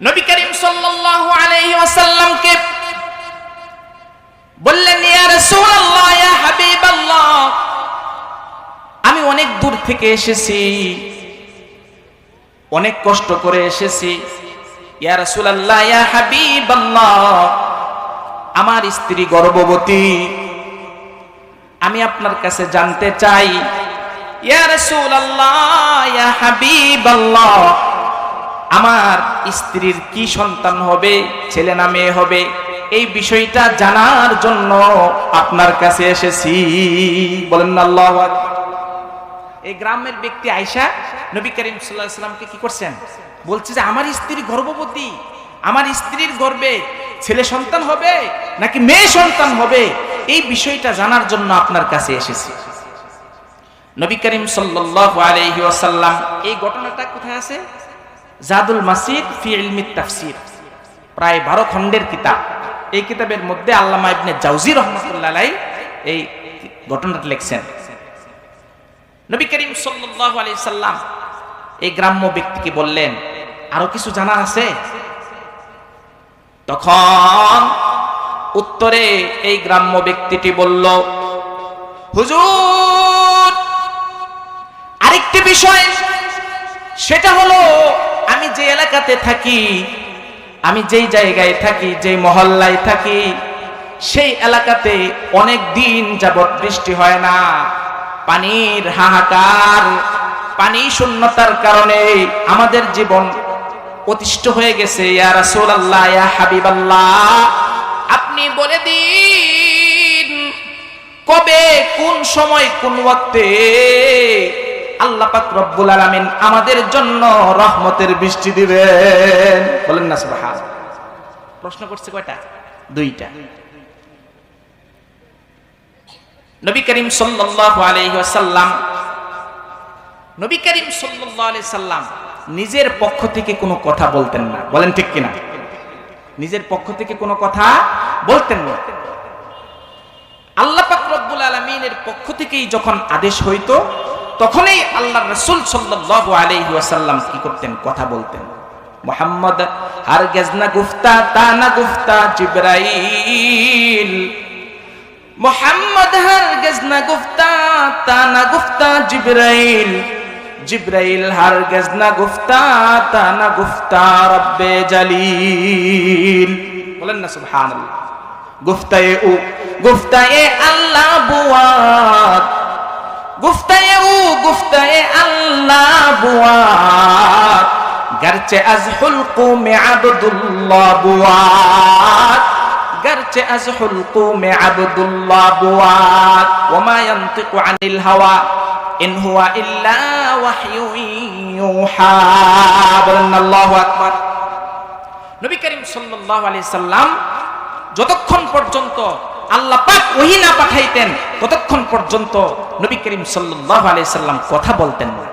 নবী করিম সাল্লাল্লাহু আলাইহি ওয়াসাল্লামকে বললেন, ইয়া রাসূলুল্লাহ, ইয়া হাবিবাল্লাহ, আমি অনেক দূর থেকে এসেছি, অনেক কষ্ট করে এসেছি। ইয়া রাসূলুল্লাহ, ইয়া হাবিবাল্লাহ, আমার স্ত্রী গর্ভবতী, আমি আপনার কাছে জানতে চাই, ইয়া রাসূলুল্লাহ, ইয়া হাবিবাল্লাহ, আমার স্ত্রীর কি সন্তান হবে, ছেলে না মেয়ে হবে, এই বিষয়টা জানার জন্য আপনার কাছে এসেছি। বলেন না আল্লাহু আকবার। এই গ্রামের ব্যক্তি আয়েশা নবী করিম সাল্লাল্লাহু আলাইহি ওয়াসাল্লামকে কি করছেন, বলছে যে আমার স্ত্রী গর্ভবতী, আমার স্ত্রীর গর্ভে ছেলে সন্তান হবে নাকি মেয়ে সন্তান হবে, এই বিষয়টা জানার জন্য আপনার কাছে এসেছি। নবী করিম সাল্লাল্লাহু আলাইহি ওয়াসাল্লাম, এই ঘটনাটা কোথায় আছে? জাদুল মাসির ফি ইলমিত তাফসীর, প্রায় 12 খণ্ডের কিতাব। এই কিতাবের মধ্যে আল্লামা ইবনে জাওজি রাহমাতুল্লাহ আলাইহি এই ঘটনাটা লিখছেন। নবী করিম সাল্লাল্লাহু আলাইহি সাল্লাম এই গ্রাম্য ব্যক্তিকে বললেন, আরো কিছু জানা আছে? তখন উত্তরে এই গ্রাম্য ব্যক্তিটি বলল, হুজুর, আরেকটি বিষয়, সেটা হলো আমি যে এলাকাতে থাকি, আমি যেই জায়গায় থাকি, যেই মহল্লায় থাকি, সেই এলাকাতে অনেক দিন যাবত বৃষ্টি হয় না, পানির হাহাকার, পানি শূন্যতার কারণে আমাদের জীবন অতিষ্ঠ হয়ে গেছে। ইয়া রাসূলুল্লাহ, ইয়া হাবিবাল্লাহ, আপনি বলে দিন কবে, কোন সময়, কোন ওয়াক্তে আল্লাহ পাক রব্বুল আলামিন আমাদের জন্য রহমতের বৃষ্টি দিবেন। বলেন না সুবহানাল্লাহ। প্রশ্ন করছে কয়টা? 2টা। নবী করিম সাল্লাল্লাহু আলাইহি ওয়াসাল্লাম, নবী করিম সাল্লাল্লাহু আলাইহি সাল্লাম নিজের পক্ষ থেকে কোনো কথা বলতেন না। বলেন ঠিক কিনা? নিজের পক্ষ থেকে কোনো কথা বলতেন না। আল্লাহ পাক রব্বুল আলামিনের পক্ষ থেকেই যখন আদেশ হইতো, তখনই আল্লাহর রাসূল সাল্লাল্লাহু আলাইহি ওয়াসাল্লাম কি করতেন? কথা বলতেন। মুহাম্মদ হারগিজ না গুফতা তা না গুফতা জিবরাইল, মুহাম্মদ হারগিজ না গুফতা তা না গুফতা জিবরাইল, জিবরাইল হারগিজ না গুফতা তা না গুফতা রব্বে জালিল। বলেন না সুবহানাল্লাহ। গুফতায়ে আল্লাহ বুয়াত, গুফতায়ে আল্লাহ বুয়াত, গরচে আজ হুলকু মে আবদুল্লাহ বুয়াত, গরচে আজ হুলকু মে আবদুল্লাহ বুয়াত, ওমা ইয়ানতিকু আনিল হাওয়া ইন হুয়া ইল্লা ওয়াহয়ু ইউহা। বলেন আল্লাহু আকবার। নবী করিম সাল্লাল্লাহু আলাইহি সাল্লাম যতক্ষণ পর্যন্ত আল্লাহ পাক ওহী না পাঠাইতেন, ততক্ষণ পর্যন্ত নবী করিম সাল্লাল্লাহু আলাইহি সাল্লাম কথা বলতেন না।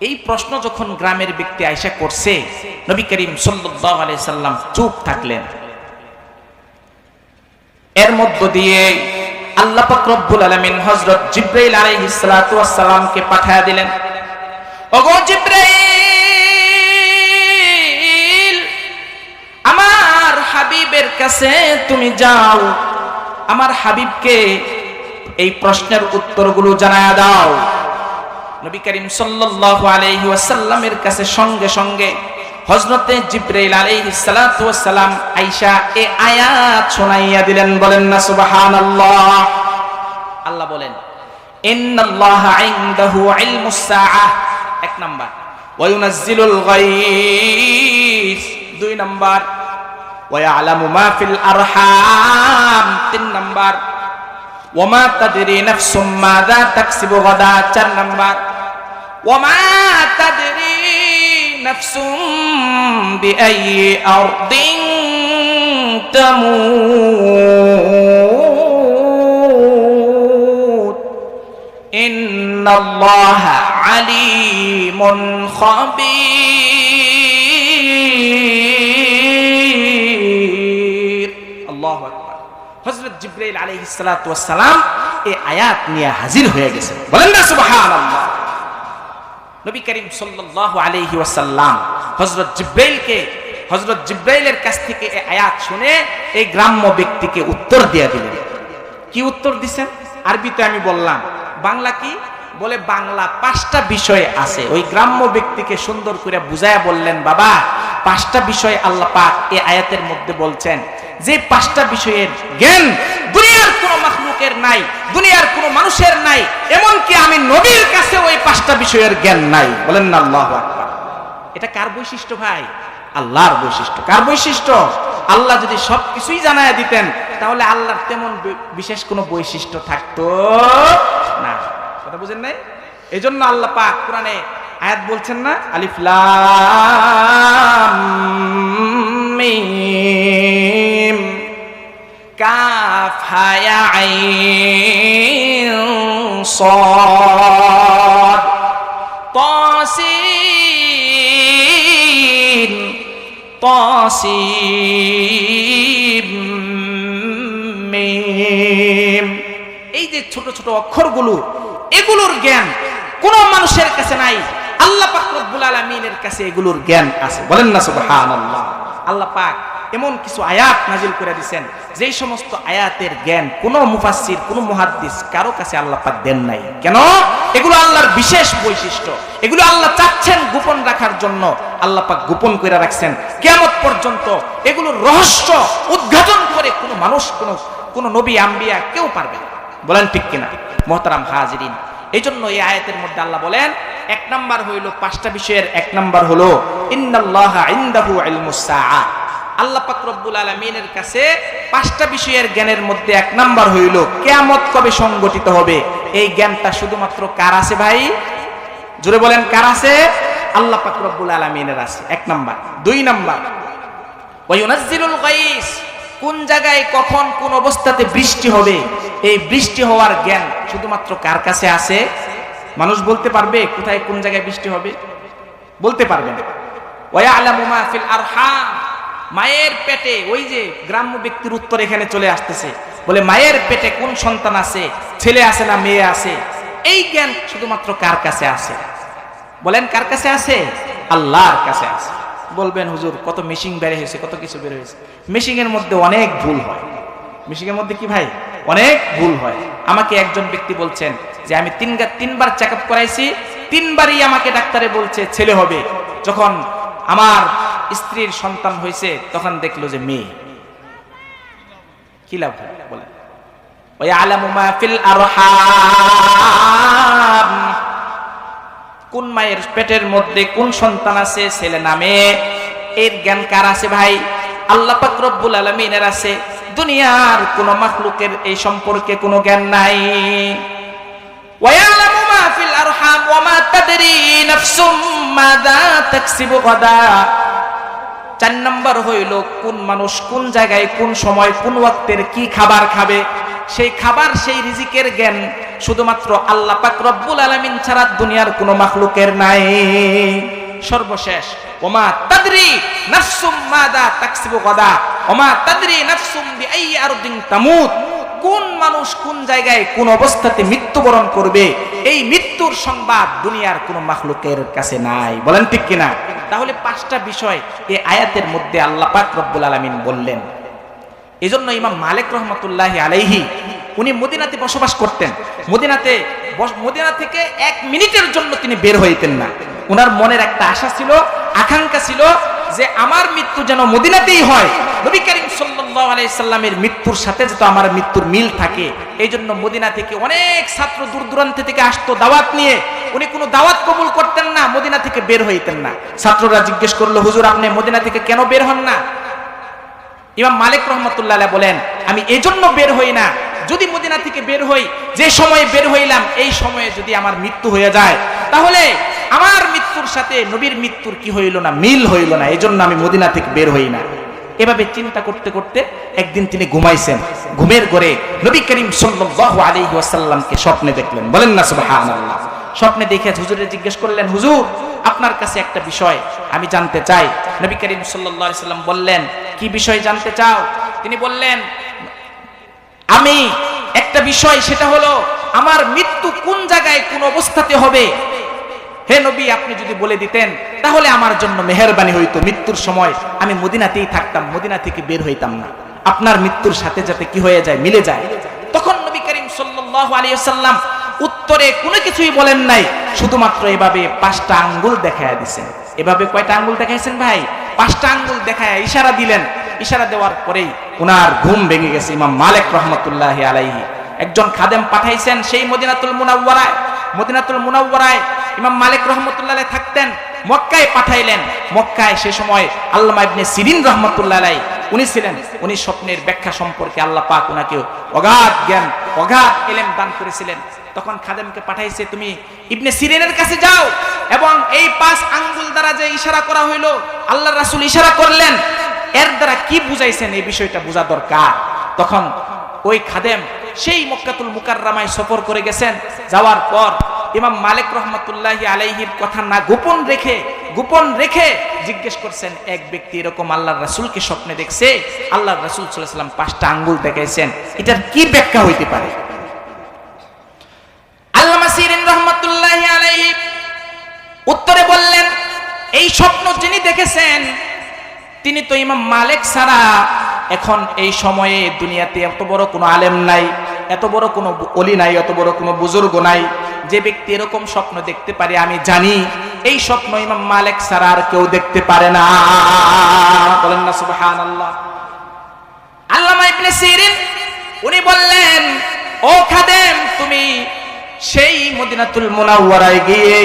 এই প্রশ্ন যখন গ্রামের ব্যক্তি আয়েশা করছে, নবী করিম সাল্লাল্লাহু আলাইহি সাল্লাম চুপ থাকলেন। এর মধ্য দিয়ে আল্লাহ পাক রব্বুল আলামিন হযরত জিবরাইল আলাইহিস সালাতু ওয়াস সালামকে পাঠিয়ে দিলেন। ওগো জিবরাইল, আমার হাবিবের কাছে তুমি যাও, আমার হাবিবকে এই প্রশ্নের উত্তরগুলো জানায়া দাও। নবী করিম সাল্লাল্লাহু আলাইহি ওয়াসাল্লামের কাছে সঙ্গে সঙ্গে হযরতে জিবরাইল আলাইহিস সালাতু ওয়াস সালাম আয়েশা এই আয়াত শোনাইয়া দিলেন। বলেন না সুবহানাল্লাহ। আল্লাহ বলেন, ইন্নাল্লাহা ইনদাহু ইলমুস সাআহ, 1 নাম্বার, ওয়া ইউনাজ্জিলুল গায়স, 2 নাম্বার, ওয়া ইয়ালামু মা ফিল আরহাম, 3 নাম্বার, ওয়া মা তাদরি নাফসুম মাযা তাকসিবু গাদা, 4 নাম্বার, ওয়া মা তাদরি নাফসুম বিআইয়ি আরদিন তামুত, ইন্নাল্লাহা আলিমুন খাবীর। আল্লাহু আকবার। হযরত জিবরাইল আলাইহিস সালাতু ওয়াস সালাম এই আয়াত নিয়ে হাজির হয়ে গেছে। বলেন না সুবহানাল্লাহ। নবী করিম সাল্লাল্লাহু আলাইহি ওয়াসাল্লাম হযরত জিবরাইলকে হযরত জিবরাইলের কাছ থেকে এই আয়াত শুনে এই গ্রাম্য ব্যক্তিকে উত্তর দিয়ে দিলেন। কি উত্তর দিছেন? আরবিতে আমি বললাম, বাংলা কি বলে? বাংলা 5টা বিষয় আছে। ওই গ্রাম্য ব্যক্তিকে সুন্দর করে বুঝায়া বললেন, বাবা 5টা বিষয় আল্লাহ পাক এই আয়াতের মধ্যে বলছেন, যে 5টা বিষয়ের জ্ঞান দুনিয়ার কোনো মাখলুকের নাই, দুনিয়ার কোনো মানুষের নাই, এমনকি আমি নবীর কাছে ওই 5টা বিষয়ের জ্ঞান নাই। বলেন না আল্লাহু আকবার। এটা কার বৈশিষ্ট্য ভাই? আল্লাহর বৈশিষ্ট্য। কার বৈশিষ্ট্য? আল্লাহ যদি সবকিছুই জানায় দিতেন তাহলে আল্লাহর তেমন বিশেষ কোনো বৈশিষ্ট্য থাকতো না। কথা বুঝেন নাই? এই জন্য আল্লাহ পাক কোরআনে আয়াত বলছেন না, আলিফ লাম মিম কাফ হা ইয়া আইন সাদ তাসিন তাসিম মিম। এই যে ছোট ছোট অক্ষরগুলো, এগুলোর জ্ঞান কোন মানুষের কাছে নাই, আল্লাহ পাক রব্বুল আলামিনের কাছে এগুলোর জ্ঞান আছে। বলেন না সুবহানাল্লাহ। আল্লাহ পাক এমন কিছু আয়াত নাজিল করে দিয়েছেন যেই সমস্ত আয়াতের জ্ঞান কোন মুফাসসির, কোন মুহাদ্দিস কারো কাছে আল্লাহ পাক দেন নাই। কেন? এগুলো আল্লাহর বিশেষ বৈশিষ্ট্য, এগুলো আল্লাহ চাচ্ছেন গোপন রাখার জন্য, আল্লাহ পাক গোপন করে রাখছেন কিয়ামত পর্যন্ত। এগুলোর রহস্য উদ্ঘাটন করে কোনো মানুষ, কোন নবী আম্বিয়া কেউ পারবে না। বলেন ঠিক কিনা মুহতারাম হাজিরিন? এই জন্য এই আয়াতের মধ্যে আল্লাহ বলেন, 1 নাম্বার হইল 5টা বিষয়ের 1 নাম্বার হলো ইন্নাল্লাহা ইনদাহু ইলমুস সাআ। আল্লাহ পাক রব্বুল আলামিনের কাছে 5টা বিষয়ের জ্ঞানের মধ্যে 1 নাম্বার হইল কিয়ামত কবে সংগঠিত হবে। এই জ্ঞানটা শুধুমাত্র কার আছে ভাই? জোরে বলেন, কার আছে? আল্লাহ পাক রব্বুল আলামিনের আছে। 1 নাম্বার। 2 নাম্বার ওয়া ইউনাজ্জিলুল গায়স, কোন জায়গায় কখন কোন অবস্থাতে বৃষ্টি হবে, এই বৃষ্টি হওয়ার জ্ঞান শুধুমাত্র কার কাছে আছে? মানুষ বলতে পারবে কোথায় কোন জায়গায় বৃষ্টি হবে? বলতে পারবে না। ওয়া ইয়ালামু মা ফিল আরহাম, মায়ের পেটে, ওই যে গ্রাম্য ব্যক্তির উত্তর এখানে চলে আসতেছে, বলে মায়ের পেটে কোন সন্তান আছে, ছেলে আছে না মেয়ে আছে, এই জ্ঞান শুধুমাত্র কার কাছে আছে? বলেন কার কাছে আছে? আল্লাহর কাছে আছে। বলবেন হুজুর কত মেশিন বের হয়েছে, কত কিছু বের হয়েছে। মেশিনের মধ্যে অনেক ভুল হয়। মেশিনের মধ্যে কি ভাই? অনেক ভুল হয়। আমাকে একজন ব্যক্তি বলছেন যে আমি 3বার চেক আপ করাইছি, 3বারই আমাকে ডাক্তারে বলছে ছেলে হবে। যখন আমার স্ত্রীর সন্তান হয়েছে তখন দেখলো যে মেয়ে। কি লাভ হয়? বলেন। ওয়া ইয়ালামু মা ফিল আরহাম, কোন মায়ের পেটের মধ্যে কোন সন্তান আছে, ছেলে না মেয়ে, এর জ্ঞান কার আছে ভাই? আল্লাহ পাক রব্বুল আলামিনের আছে। দুনিয়ার কোন মাখলুকের এই সম্পর্কে কোনো জ্ঞান নাই। ওয়া ইয়ালামু মা ফিল আরহাম ওয়া মা তাদরি নাফসুম মাযা তাকসিবু গাদা। 4 নাম্বার হইল কোন মানুষ কোন জায়গায় কোন সময় কোন ওয়াক্তের কি খাবার খাবে, সেই খাবার সেই রিজিকের জ্ঞান শুধুমাত্র আল্লাহ পাক রব্বুল আলামিন ছাড়া দুনিয়ার কোনো মাখলুকের নাই। সর্বশেষ ওমা তাদরি নাফসুম মাযা তাকসিবু গাদা ওমা তাদরি নাফসুম বিআইয়ি আরদিন তামুত, কোন মানুষ কোন জায়গায় কোন অবস্থাতে মৃত্যুবরণ করবে, এই মৃত্যুর সংবাদ দুনিয়ার কোনো মাখলুকের কাছে নাই। বলেন ঠিক কিনা? তাহলে 5টা বিষয় এই আয়াতের মধ্যে আল্লাহ পাক রব্বুল আলামিন বললেন। এজন্য ইমাম মালিক রাহমাতুল্লাহি আলাইহি উনি মদিনাতে বসবাস করতেন। মদিনা থেকে 1 মিনিটের জন্য তিনি বের হইতেন না। ওনার মনের একটা আশা ছিল, আকাঙ্ক্ষা ছিল যে আমার মৃত্যু যেন মদিনাতেই হয়, নবী করিম সাল্লাল্লাহু আলাইহি সাল্লামের মৃত্যুর সাথে যেন আমার মৃত্যুর মিল থাকে। এই জন্য মদিনা থেকে অনেক ছাত্র দূর দূরান্ত থেকে আসতো দাওয়াত নিয়ে। উনি কোনো দাওয়াত কবুল করতেন না, মদিনা থেকে বের হইতেন না। ছাত্ররা জিজ্ঞেস করলো, হুজুর আপনি মদিনা থেকে কেন বের হন না? ইমাম মালিক রাহমাতুল্লাহ আলাইহি বলেন, আমি এজন্য বের হই না, যদি মদিনা থেকে বের হই, যে সময়ে বের হইলাম এই সময়ে যদি আমার মৃত্যু হয়ে যায় তাহলে আমার মৃত্যুর সাথে নবীর মৃত্যুর কি হইল না, মিল হইল না, এজন্য আমি মদিনা থেকে বের হই না। এভাবে চিন্তা করতে করতে একদিন তিনি ঘুমাইছেন। ঘুমের ঘরে নবী করিম সাল্লাল্লাহু আলাইহি ওয়াসাল্লামকে স্বপ্নে দেখলেন। বলেন না সুবহানাল্লাহ। স্বপ্নে দেখে হুজুরে জিজ্ঞেস করলেন, হুজুর আপনার কাছে একটা বিষয় আমি জানতে চাই। নবী করিম সাল্লাল্লাহু আলাইহি ওয়াসাল্লাম বললেন, কি বিষয় জানতে চাও? তিনি বললেন, আমি একটা বিষয়, সেটা হলো আমার মৃত্যু কোন জায়গায় কোন অবস্থাতে হবে, হে নবী, আপনি যদি বলে দিতেন তাহলে আমার জন্য মেহেরবানি হইতো, মৃত্যুর সময় আমি মদিনাতেই থাকতাম, মদিনা থেকে বের হইতাম না, আপনার মৃত্যুর সাথে যাতে কি হয়ে যায়, মিলে যায়। তখন নবী করিম সাল্লাল্লাহু আলাইহি ওয়াসাল্লাম উত্তরে কোনো কিছুই বলেন নাই, শুধুমাত্র এভাবে 5টা আঙ্গুল দেখায়া দিয়েছেন। এভাবে কয়টা আঙ্গুল দেখাইছেন ভাই? 5টা আঙ্গুল দেখায় ইশারা দিলেন। ইশারা দেওয়ার পরেই উনার ঘুম ভেঙে গেছে। ইমাম মালিক রহমতুল্লাহি আলাইহি একজন খাদেম পাঠাইছেন সেই মদিনাতুল মুনাওয়ারায়। মদিনাতুল মুনাওয়ারায় ইমাম মালিক রহমতুল্লাহ আলাইহি থাকতেন, মক্কায় পাঠাইলেন। মক্কায় সে সময় আল্লামা ইবনে সিরিন রহমতুল্লাহ আলাইহি উনি ছিলেন। উনি স্বপ্নের ব্যাখ্যা সম্পর্কে আল্লাহ পাক উনাকে অগাধ জ্ঞান, অগাধ ইলম দান করেছিলেন। তখন খাদেমকে পাঠাইছে, তুমি ইবনে সিরিনের কাছে যাও এবং এই 5 আঙ্গুল দ্বারা যে ইশারা করা হইলো, আল্লাহর রাসূল ইশারা করলেন, এর দ্বারা কি বুঝাইছেন এই বিষয়টা বোঝা দরকার। তখন ওই খাদেম সেই মক্কাতুল মুকাররমায় সফর করে গেছেন। যাওয়ার পর ইমাম মালিক রহমতুল্লাহি আলাইহির কথা না গোপন রেখে জিজ্ঞেস করছেন, এক ব্যক্তি এরকম আল্লাহর রাসূলকে স্বপ্নে দেখছে, আল্লাহর রাসূল সাল্লাল্লাহু আলাইহি ওয়াসাল্লাম 5টা আঙ্গুল দেখাইছেন, এটার কি ব্যাখ্যা হইতে পারে? আল্লামা সিরিন রহমতুল্লাহি আলাইহি উত্তরে বললেন, এই স্বপ্ন যিনি দেখেছেন তিনি তো ইমাম মালিক ছাড়া এখন এই সময়ে দুনিয়াতে এত বড় কোনো আলেম নাই, এত বড় কোনো ওলি নাই, এত বড় কোনো বুজুর্গ নাই যে ব্যক্তি এরকম স্বপ্ন দেখতে পারে। আমি জানি এই স্বপ্ন ইমাম মালিক ছাড়া আর কেউ দেখতে পারে না। বলেন না সুবহানাল্লাহ। আল্লামা ইবনে সিরিন উনি বললেন, ও খাদেম, তুমি সেই মদিনাতুল মুনাওয়ারায় গিয়ে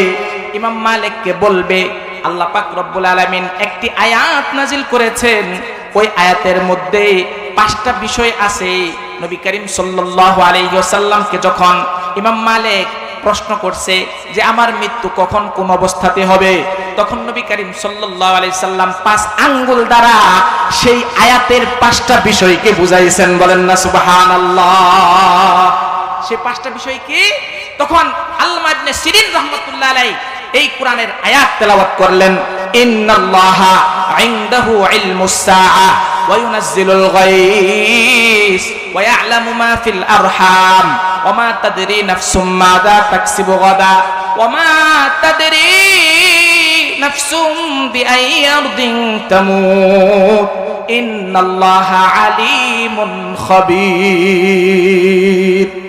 ইমাম মালিককে বলবে আল্লাহ পাক রব্বুল আলামিন একটি আয়াত নাজিল করেছেন, ওই আয়াতের মধ্যে 5টা বিষয় আছে। নবী করিম সাল্লাল্লাহু আলাইহি ওয়াসাল্লামকে যখন ইমাম মালিক প্রশ্ন করছে যে আমার মৃত্যু কখন কোন অবস্থাতে হবে, তখন নবী করিম সাল্লাল্লাহু আলাইহি সাল্লাম 5 আঙ্গুল দ্বারা সেই আয়াতের 5টা বিষয়কে বুঝাইছেন। বলেন না সুবহানাল্লাহ। সেই 5টা বিষয় কি? তখন আল্লামা ইবনে সিরিন রাহমাতুল্লাহ আলাইহি এই কোরআনের আয়াত তেলাওয়াত করলেন, ইন্নাল্লাহা ইনদাহু ইলমুস সাআ ওয়া ইউনাজ্জিলুল গায়স ওয়া ইয়ালামু মা ফিল আরহাম ওয়া মা তাদরি নাফসুম মাযা তাকসিবু গাদা ওয়া মা তাদরি নাফসুম বিআইয়ি আরদিন তামুত ইন্নাল্লাহা আলিমুন খাবীর।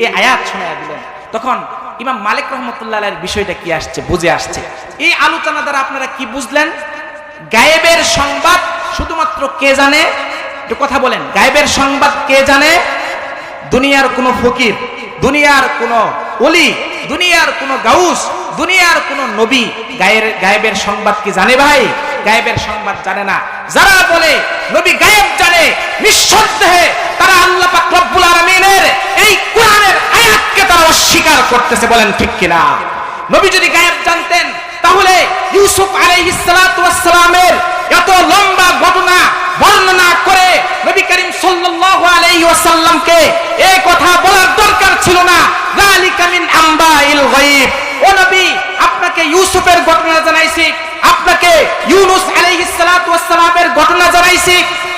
এই আয়াত শোনায়া দিলেন। তখন ইমাম মালিক রহমতুল্লাহ আলাইহির বিষয়টা কি আসছে, বুঝে আসছে। এই আলোচনা দ্বারা আপনারা কি বুঝলেন? গায়েবের সংবাদ শুধুমাত্র কে জানে? একটু কথা বলেন। গায়েবের সংবাদ কে জানে? দুনিয়ার কোনো ফকির, দুনিয়ার কোনো ওলি, দুনিয়ার কোনো গাউস, দুনিয়ার কোনো নবী গায়েবের সংবাদ কি জানে ভাই? গায়েবের সংবাদ জানে না। যারা বলে নবী গায়েব জানে, নিঃসন্দেহে তারা আল্লাহ পাক রব্বুল আলামিনের এই কোরআনের আয়াতকে তারা অস্বীকার করতেছে। বলেন ঠিক কিনা? নবী যদি গায়েব জানতেন তাহলে ইউসুফ আলাইহিস সালাতু ওয়াস সালামের এত লম্বা ঘটনা বর্ণনা করে নবী করিম সাল্লাল্লাহু আলাইহি ওয়াসাল্লামকে এই কথা বলার দরকার ছিল না। যালিকা মিন আম্বাইল গায়ব। ও নবী, আপনাকে ইউসুফের ঘটনা জানাইছি, আপনাকে ইউনুস আলাইহিস সালাতু ওয়াস সালামের ঘটনা জানাইছি,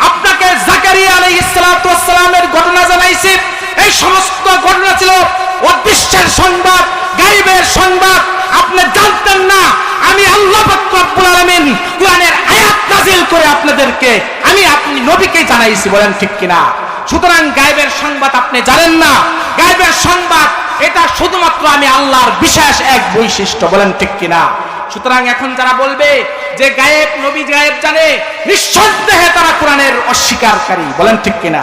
আপনাকে জাকারিয়া আলাইহিস সালাতু ওয়াস সালামের ঘটনা জানাইছি। এই সমস্ত ঘটনা ছিল অদৃশ্যের সংবাদ, গায়েবের সংবাদ। আপনি জানতেন না, আমি আল্লাহ পাক রব্বুল আলামিন কোরআনের আয়াত নাযিল করে আপনাদেরকে আপনি নবীকে জানাইছি। বলেন ঠিক কিনা? সুতরাং গায়েবের সংবাদ আপনি জানেন না। গায়েবের সংবাদ এটা শুধুমাত্র আমি আল্লাহর বিশেষ এক বৈশিষ্ট্য। বলেন ঠিক কিনা? সুতরাং এখন যারা বলবে যে গায়েব, নবী গায়েব জানে, নিঃসন্দেহে তারা কোরআনের অস্বীকারকারী। বলেন ঠিক কিনা?